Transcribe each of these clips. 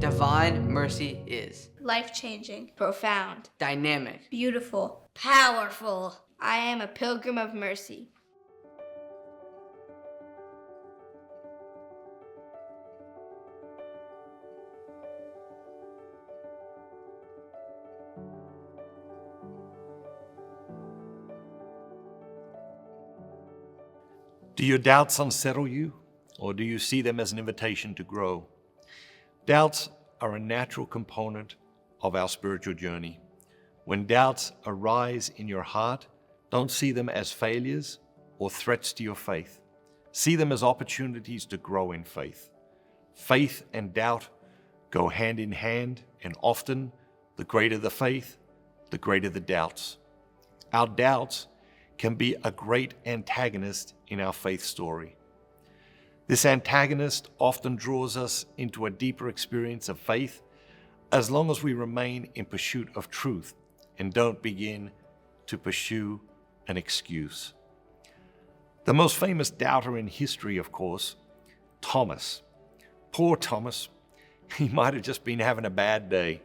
Divine mercy is life-changing, profound, dynamic, beautiful, powerful. I am a pilgrim of mercy. Do your doubts unsettle you, or do you see them as an invitation to grow? Doubts are a natural component of our spiritual journey. When doubts arise in your heart, don't see them as failures or threats to your faith. See them as opportunities to grow in faith. Faith and doubt go hand in hand, and often the greater the faith, the greater the doubts. Our doubts can be a great antagonist in our faith story. This antagonist often draws us into a deeper experience of faith as long as we remain in pursuit of truth and don't begin to pursue an excuse. The most famous doubter in history, of course, Thomas. Poor Thomas. He might have just been having a bad day,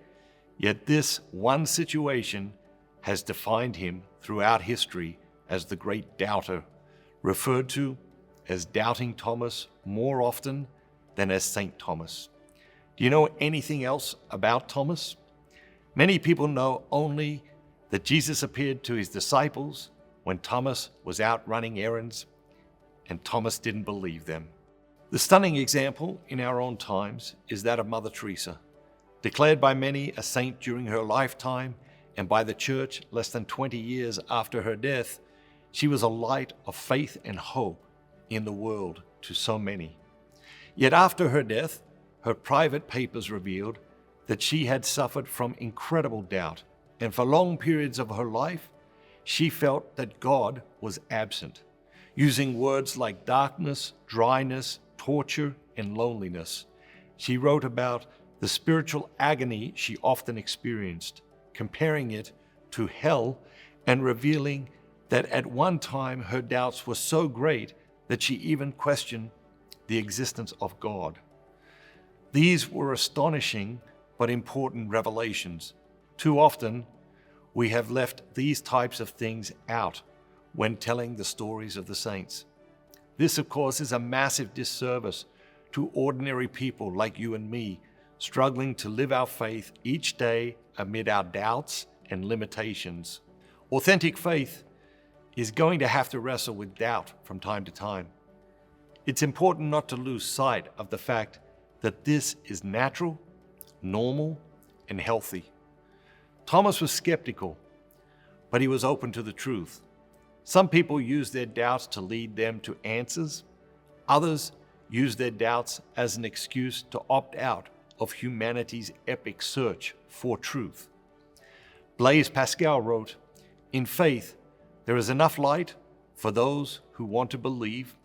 yet this one situation has defined him throughout history as the great doubter, referred to as Doubting Thomas more often than as Saint Thomas. Do you know anything else about Thomas? Many people know only that Jesus appeared to his disciples when Thomas was out running errands, and Thomas didn't believe them. The stunning example in our own times is that of Mother Teresa, declared by many a saint during her lifetime, and by the Church less than 20 years after her death. She was a light of faith and hope in the world to so many. Yet after her death, her private papers revealed that she had suffered from incredible doubt, and for long periods of her life, she felt that God was absent, using words like darkness, dryness, torture, and loneliness. She wrote about the spiritual agony she often experienced, comparing it to hell and revealing that at one time her doubts were so great that she even questioned the existence of God. These were astonishing but important revelations. Too often, we have left these types of things out when telling the stories of the saints. This, of course, is a massive disservice to ordinary people like you and me, struggling to live our faith each day amid our doubts and limitations. Authentic faith is going to have to wrestle with doubt from time to time. It's important not to lose sight of the fact that this is natural, normal, and healthy. Thomas was skeptical, but he was open to the truth. Some people use their doubts to lead them to answers. Others use their doubts as an excuse to opt out of humanity's epic search for truth. Blaise Pascal wrote, "In faith, there is enough light for those who want to believe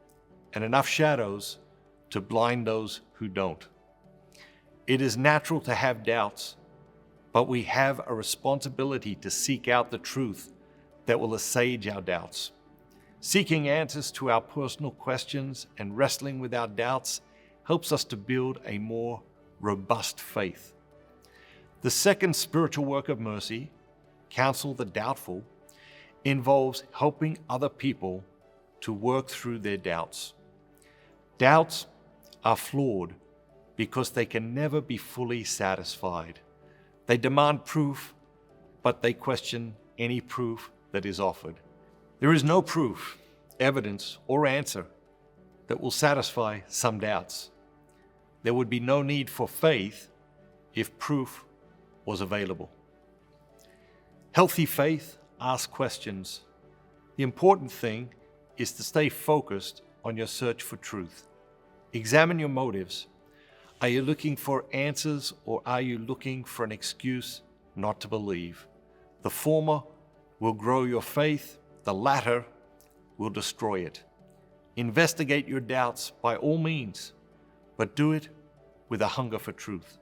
and enough shadows to blind those who don't." It is natural to have doubts, but we have a responsibility to seek out the truth that will assuage our doubts. Seeking answers to our personal questions and wrestling with our doubts helps us to build a more robust faith. The second spiritual work of mercy, Counsel the Doubtful, involves helping other people to work through their doubts. Doubts are flawed because they can never be fully satisfied. They demand proof, but they question any proof that is offered. There is no proof, evidence, or answer that will satisfy some doubts. There would be no need for faith if proof was available. Healthy faith asks questions. The important thing is to stay focused on your search for truth. Examine your motives. Are you looking for answers, or are you looking for an excuse not to believe? The former will grow your faith, the latter will destroy it. Investigate your doubts by all means, but do it with a hunger for truth.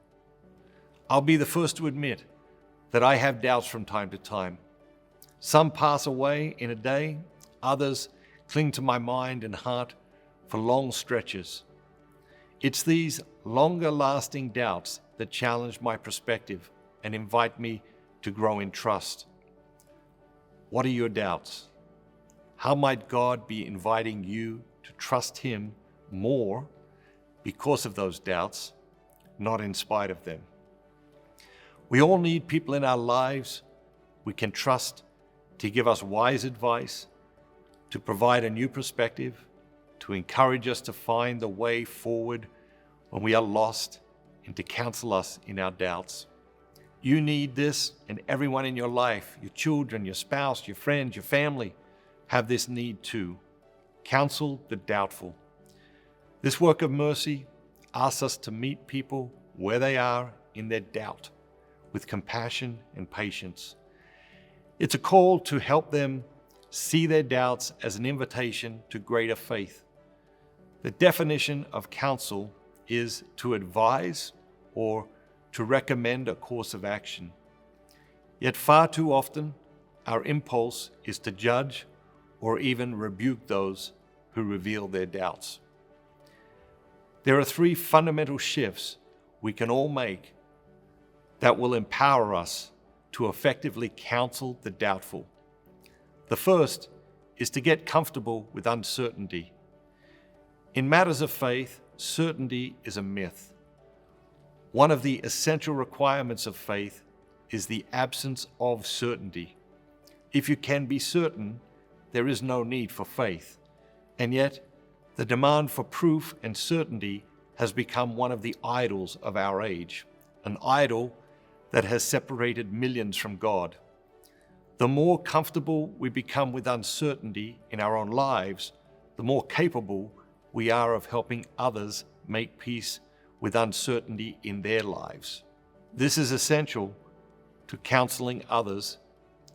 I'll be the first to admit that I have doubts from time to time. Some pass away in a day, others cling to my mind and heart for long stretches. It's these longer-lasting doubts that challenge my perspective and invite me to grow in trust. What are your doubts? How might God be inviting you to trust Him more because of those doubts, not in spite of them? We all need people in our lives we can trust to give us wise advice, to provide a new perspective, to encourage us to find the way forward when we are lost, and to counsel us in our doubts. You need this, and everyone in your life, your children, your spouse, your friends, your family, have this need too. Counsel the doubtful. This work of mercy asks us to meet people where they are in their doubt, with compassion and patience. It's a call to help them see their doubts as an invitation to greater faith. The definition of counsel is to advise or to recommend a course of action. Yet far too often, our impulse is to judge or even rebuke those who reveal their doubts. There are 3 fundamental shifts we can all make that will empower us to effectively counsel the doubtful. The first is to get comfortable with uncertainty. In matters of faith, certainty is a myth. One of the essential requirements of faith is the absence of certainty. If you can be certain, there is no need for faith. And yet, the demand for proof and certainty has become one of the idols of our age, an idol that has separated millions from God. The more comfortable we become with uncertainty in our own lives, the more capable we are of helping others make peace with uncertainty in their lives. This is essential to counseling others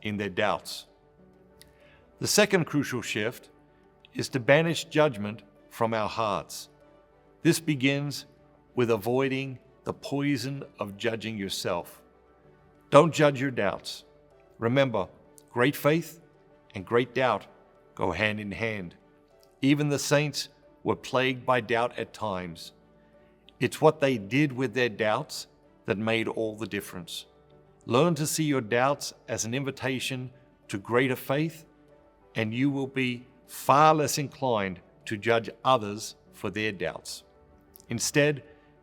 in their doubts. The second crucial shift is to banish judgment from our hearts. This begins with avoiding the poison of judging yourself. Don't judge your doubts. Remember, great faith and great doubt go hand in hand. Even the saints were plagued by doubt at times. It's what they did with their doubts that made all the difference. Learn to see your doubts as an invitation to greater faith, and you will be far less inclined to judge others for their doubts. Instead,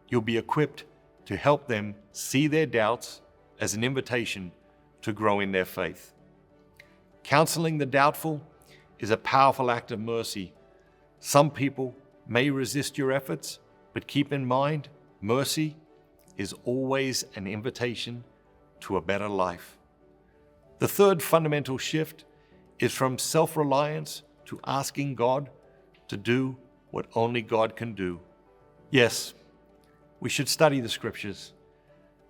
you'll be equipped to help them see their doubts as an invitation to grow in their faith. Counseling the doubtful is a powerful act of mercy. Some people may resist your efforts, but keep in mind, mercy is always an invitation to a better life. The third fundamental shift is from self-reliance to asking God to do what only God can do. Yes, we should study the scriptures,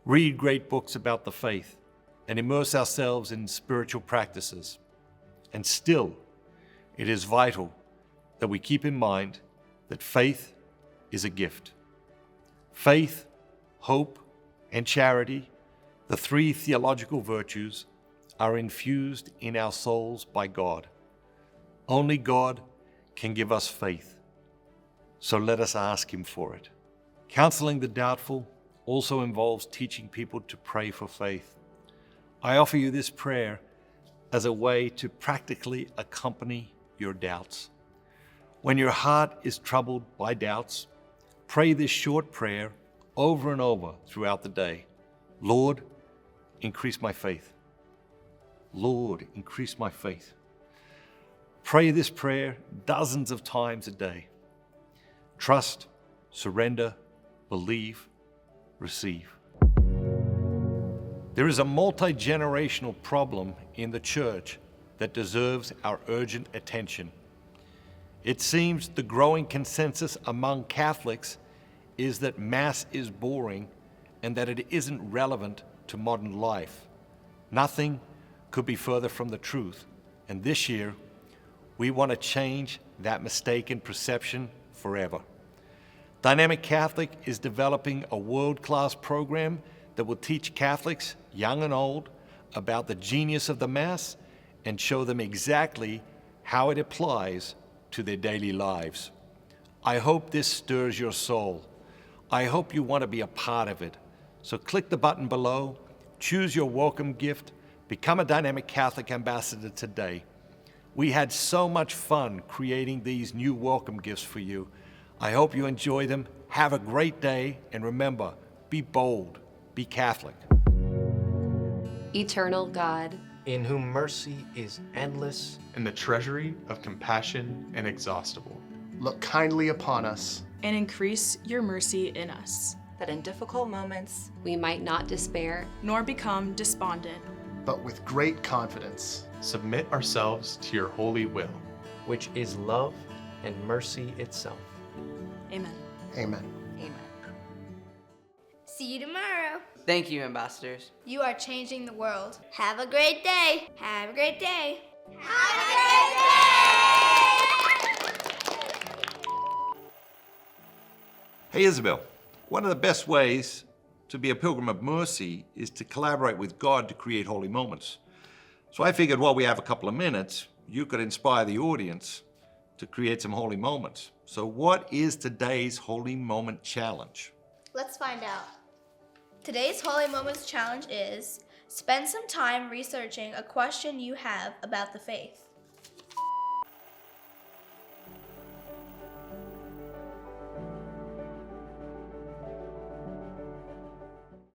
read great books about the faith, and immerse ourselves in spiritual practices. And still, it is vital that we keep in mind that faith is a gift. Faith, hope, and charity, the 3 theological virtues, are infused in our souls by God. Only God can give us faith, so let us ask Him for it. Counseling the doubtful also involves teaching people to pray for faith. I offer you this prayer as a way to practically accompany your doubts. When your heart is troubled by doubts, pray this short prayer over and over throughout the day. Lord, increase my faith. Lord, increase my faith. Pray this prayer dozens of times a day. Trust, surrender, believe, receive. There is a multi-generational problem in the church that deserves our urgent attention. It seems the growing consensus among Catholics is that Mass is boring and that it isn't relevant to modern life. Nothing could be further from the truth, and this year, we want to change that mistaken perception forever. Dynamic Catholic is developing a world-class program that will teach Catholics, young and old, about the genius of the Mass and show them exactly how it applies to their daily lives. I hope this stirs your soul. I hope you want to be a part of it. So click the button below, choose your welcome gift, become a Dynamic Catholic Ambassador today. We had so much fun creating these new welcome gifts for you. I hope you enjoy them. Have a great day, and remember, be bold, be Catholic. Eternal God, in whom mercy is endless, and the treasury of compassion inexhaustible. Look kindly upon us, and increase your mercy in us, that in difficult moments we might not despair, nor become despondent, but with great confidence submit ourselves to your holy will, which is love and mercy itself. Amen. Amen. Amen. See you tomorrow. Thank you, ambassadors. You are changing the world. Have a great day. Have a great day. Have a great day. Hey, Isabel, one of the best ways to be a pilgrim of mercy is to collaborate with God to create holy moments. So I figured while we have a couple of minutes, you could inspire the audience to create some holy moments. So what is today's Holy Moment Challenge? Let's find out. Today's Holy Moments Challenge is spend some time researching a question you have about the faith.